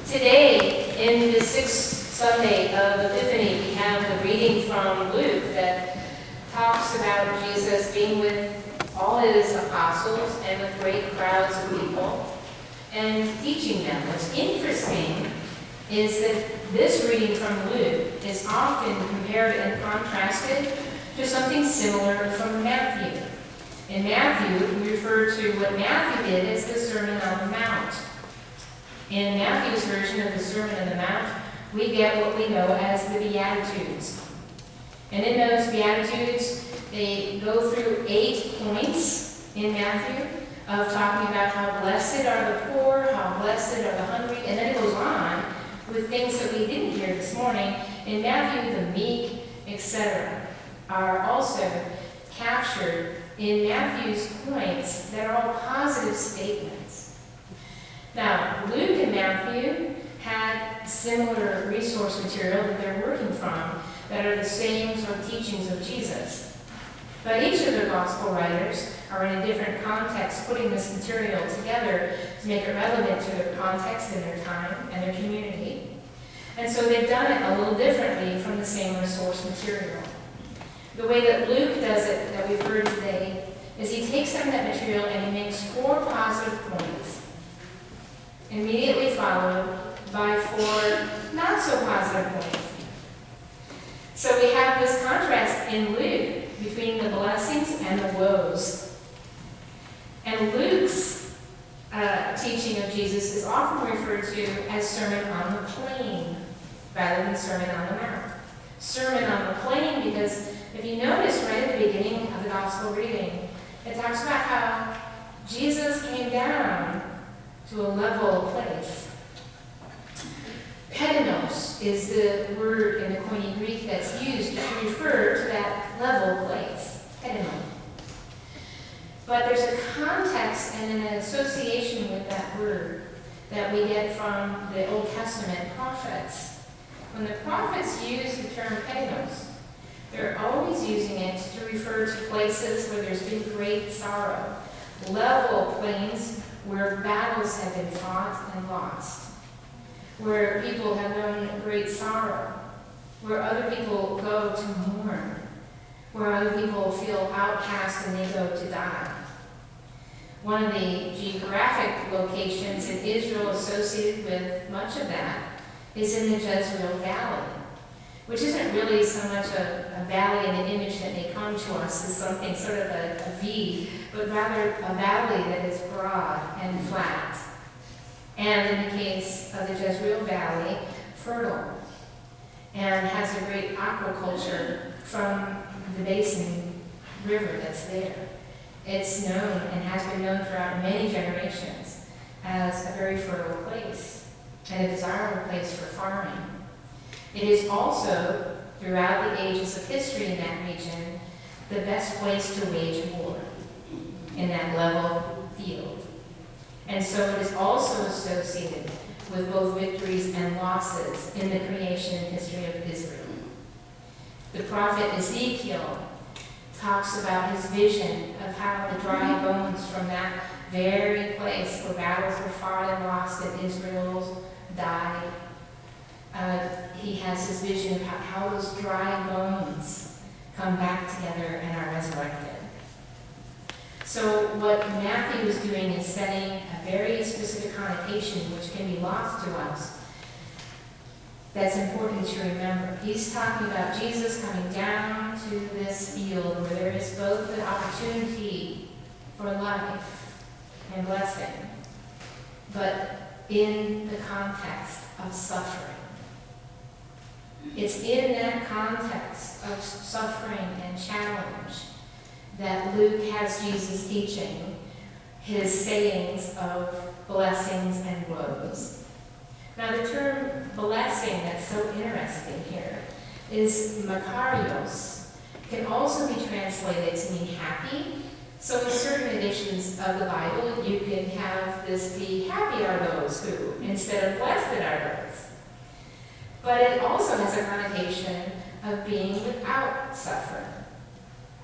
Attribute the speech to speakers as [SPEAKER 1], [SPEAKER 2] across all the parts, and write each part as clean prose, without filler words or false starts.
[SPEAKER 1] Today, in the sixth Sunday of Epiphany, we have a reading from Luke that talks about Jesus being with all his apostles and with great crowds of people and teaching them. What's interesting is that this reading from Luke is often compared and contrasted to something similar from Matthew. In Matthew, we refer to what Matthew did as the Sermon on the Mount. In Matthew's version of the Sermon on the Mount, we get what we know as the Beatitudes. And in those Beatitudes, they go through 8 points in Matthew of talking about how blessed are the poor, how blessed are the hungry, and then it goes on with things that we didn't hear this morning. In Matthew, the meek, etc., are also captured in Matthew's points that are all positive statements. Now, Luke and Matthew had similar resource material that they're working from that are the sayings or teachings of Jesus. But each of their gospel writers are in a different context putting this material together to make it relevant to their context and their time and their community. And so they've done it a little differently from the same resource material. The way that Luke does it, that we've heard today, is he takes some of that material and he makes 4 positive points, immediately followed by 4 not so positive points. So we have this contrast in Luke between the blessings and the woes. And Luke's teaching of Jesus is often referred to as Sermon on the Plain rather than Sermon on the Mount. Sermon on the Plain because if you notice right at the beginning of the gospel reading, it talks about how Jesus came down to a level place. Pedanos is the word in the Koine Greek that's used to refer to that level place. Pedanon. But there's a context and an association with that word that we get from the Old Testament prophets. When the prophets use the term pedanos, they're always using it to refer to places where there's been great sorrow, level plains where battles have been fought and lost, where people have known great sorrow, where other people go to mourn, where other people feel outcast and they go to die. One of the geographic locations in Israel associated with much of that is in the Jezreel Valley, which isn't really so much a valley in an image that may come to us as something sort of a V, but rather a valley that is broad and flat. And in the case of the Jezreel Valley, fertile, and has a great aquaculture from the basin river that's there. It's known and has been known throughout many generations as a very fertile place and a desirable place for farming. It is also, throughout the ages of history in that region, the best place to wage war in that level field. And so it is also associated with both victories and losses in the creation history of Israel. The prophet Ezekiel talks about his vision of how the dry bones from that very place where battles were fought and lost and Israel died. He has this vision of how those dry bones come back together and are resurrected. So what Matthew is doing is setting a very specific connotation which can be lost to us that's important to remember. He's talking about Jesus coming down to this field where there is both the opportunity for life and blessing, but in the context of suffering. It's in that context of suffering and challenge that Luke has Jesus teaching his sayings of blessings and woes. Now the term blessing that's so interesting here is makarios. It can also be translated to mean happy. So in certain editions of the Bible, you can have this be happy are those who, instead of blessed are those. But it also has a connotation of being without suffering,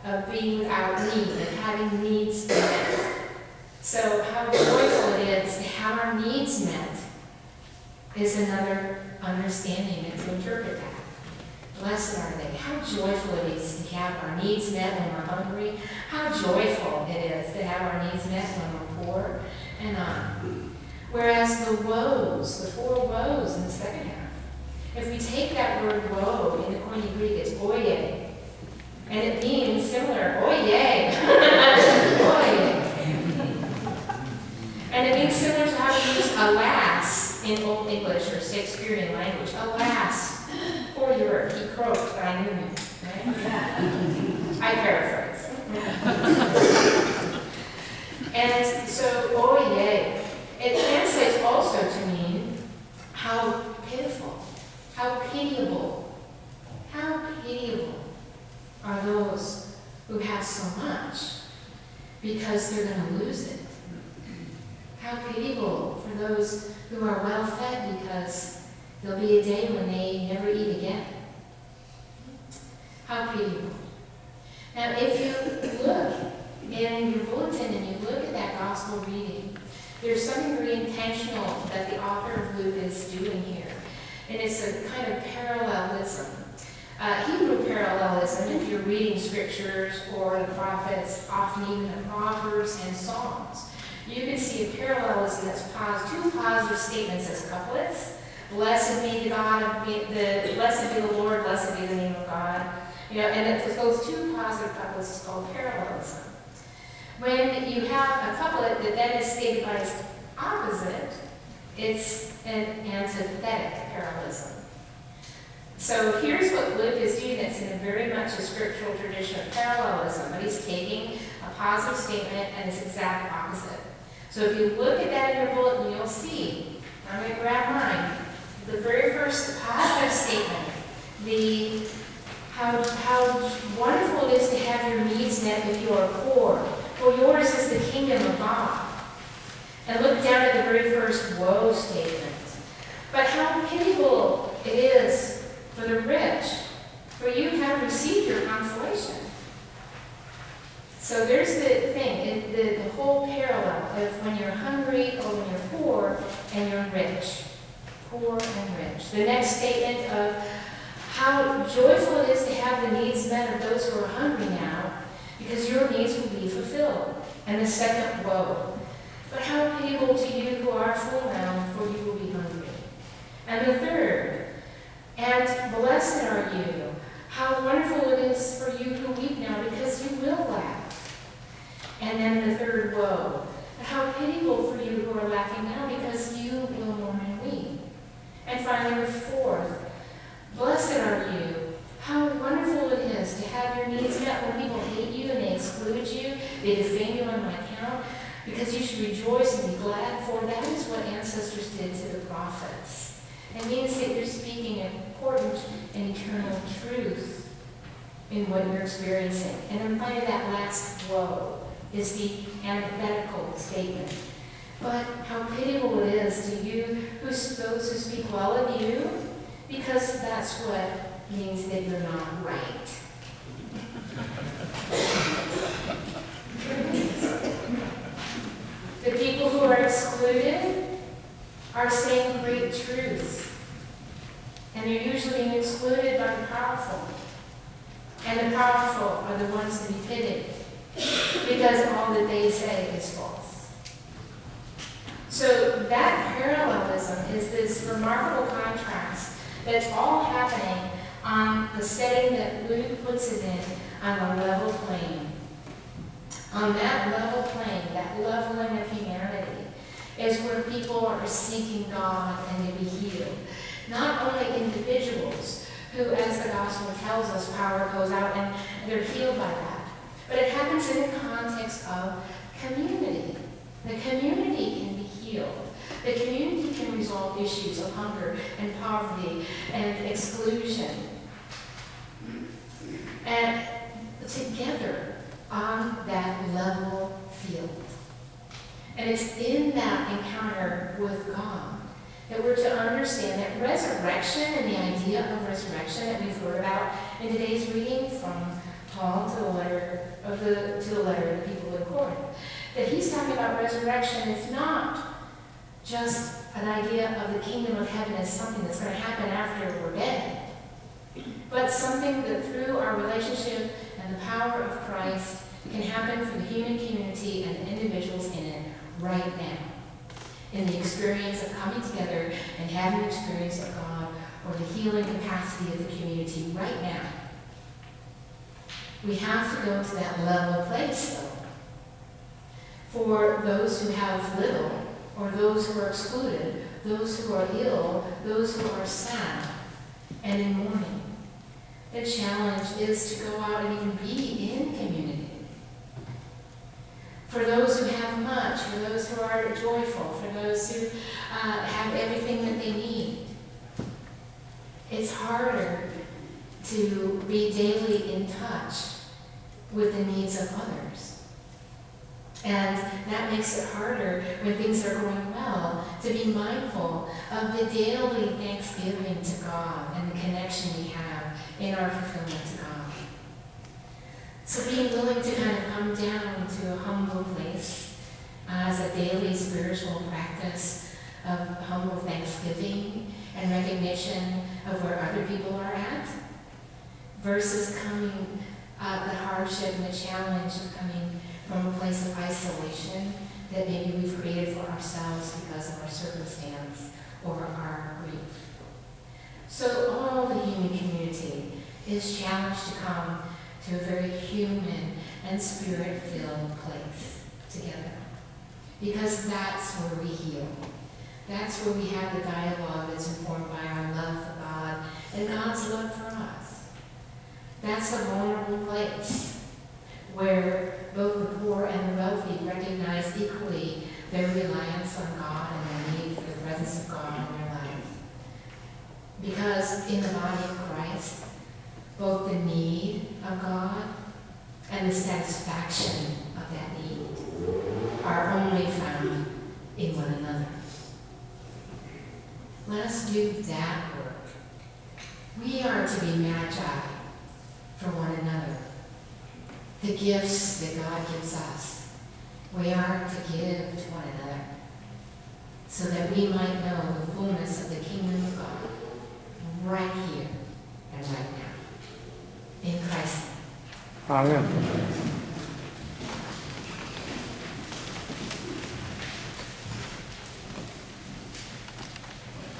[SPEAKER 1] of being without need, of having needs met. So how joyful it is to have our needs met is another understanding and to interpret that. Blessed are they. How joyful it is to have our needs met when we're hungry. How joyful it is to have our needs met when we're poor. And whereas the woes, the 4 woes in the second half, if we take that word woe in the Koine Greek, it's oye. And it means similar, oye. Oye. And it means similar to how we use alas in Old English or Shakespearean language. Alas, poor Europe, he croaked, but I knew him. Right? I paraphrase. And so, oye, it translates also to mean how pitiful, how pitiable are those who have so much because they're going to lose it. How pitiable for those who are well fed because there'll be a day when they never eat again. How pitiable. Now, if you look in your bulletin and you look at that gospel reading, there's something very intentional that the author of Luke is doing here. And it's a kind of parallelism. Hebrew parallelism, if you're reading scriptures or the prophets, often even the Proverbs and Psalms, you can see a parallelism that's two positive statements as couplets. Blessed be the God, blessed be the Lord, blessed be the name of God. And it's those two positive couplets is called parallelism. When you have a couplet that then is stated by its opposite, it's an antithetic parallelism. So here's what Luke is doing that's in very much a scriptural tradition of parallelism, but he's taking a positive statement and its exact opposite. So if you look at that in your bulletin, you'll see, I'm going to grab mine, the very first positive statement, how wonderful it is to have your needs met if you are poor, for yours is the kingdom of God. And look down at the very first woe statement. But how pitiable it is for the rich, for you have received your consolation. So there's the thing, the whole parallel of when you're hungry or when you're poor and you're rich. Poor and rich. The next statement of how joyful it is to have the needs met of those who are hungry now, because your needs will be fulfilled. And the second woe. But how pitiable to you who are full now, for you will be hungry. And the third, and blessed are you. How wonderful it is for you who weep now, because you will laugh. And then the third woe. How pitiable for you who are laughing now, because you will mourn and weep. And finally the fourth, blessed are you. How wonderful it is to have your needs met when people hate you and they exclude you, they defame you on my account, because you should rejoice and be glad, for that is what ancestors did to the prophets. It means that you're speaking an important and eternal truth in what you're experiencing. And then finally that last woe is the antithetical statement. But how pitiable it is to you, those who speak well of you, because that's what means that you're not right. The people who are excluded are saying great truths. And they're usually being excluded by the powerful. And the powerful are the ones to be pitied, because all that they say is false. So that parallelism is this remarkable contrast that's all happening on the setting that Luke puts it in, on the level plane. On that level plane, that leveling of humanity, is where people are seeking God and to be healed. Not only individuals who, as the gospel tells us, power goes out and they're healed by that, but it happens in the context of community. The community can be healed. The community can resolve issues of hunger and poverty and exclusion. And together on that level field. And it's in that encounter with God that we're to understand that resurrection and the idea of resurrection that we've heard about in today's reading from Paul to the letter of the people in Corinth, that he's talking about resurrection. It's not just an idea of the kingdom of heaven as something that's going to happen after we're dead, but something that through our relationship and the power of Christ can happen for the human community and the individuals in it right now, in the experience of coming together and having the experience of God, or the healing capacity of the community right now. We have to go to that level place, though. For those who have little, or those who are excluded, those who are ill, those who are sad and in mourning, the challenge is to go out and even be in community. For those who have much, for those who are joyful, for those who have everything that they need, it's harder to be daily in touch with the needs of others. And that makes it harder when things are going well to be mindful of the daily thanksgiving to God and the connection we have in our fulfillment to God. So being willing to kind of come down to a humble place as a daily spiritual practice of humble thanksgiving and recognition of where other people are at, versus coming the hardship and the challenge of coming from a place of isolation that maybe we've created for ourselves because of our circumstance or our grief. So all the human community is challenged to come to a very human and spirit-filled place together. Because that's where we heal. That's where we have the dialogue that's informed by our love for God and God's love for us. That's a vulnerable place where both the poor and the wealthy recognize equally their reliance on God and their need for the presence of God in their life. Because in the body of Christ, both the need of God and the satisfaction of that need are only found in one another. Let us do that work. We are to be magi for one another. The gifts that God gives us, we are to give to one another so that we might know the fullness of the kingdom of God right here and right now. In Christ.
[SPEAKER 2] Amen.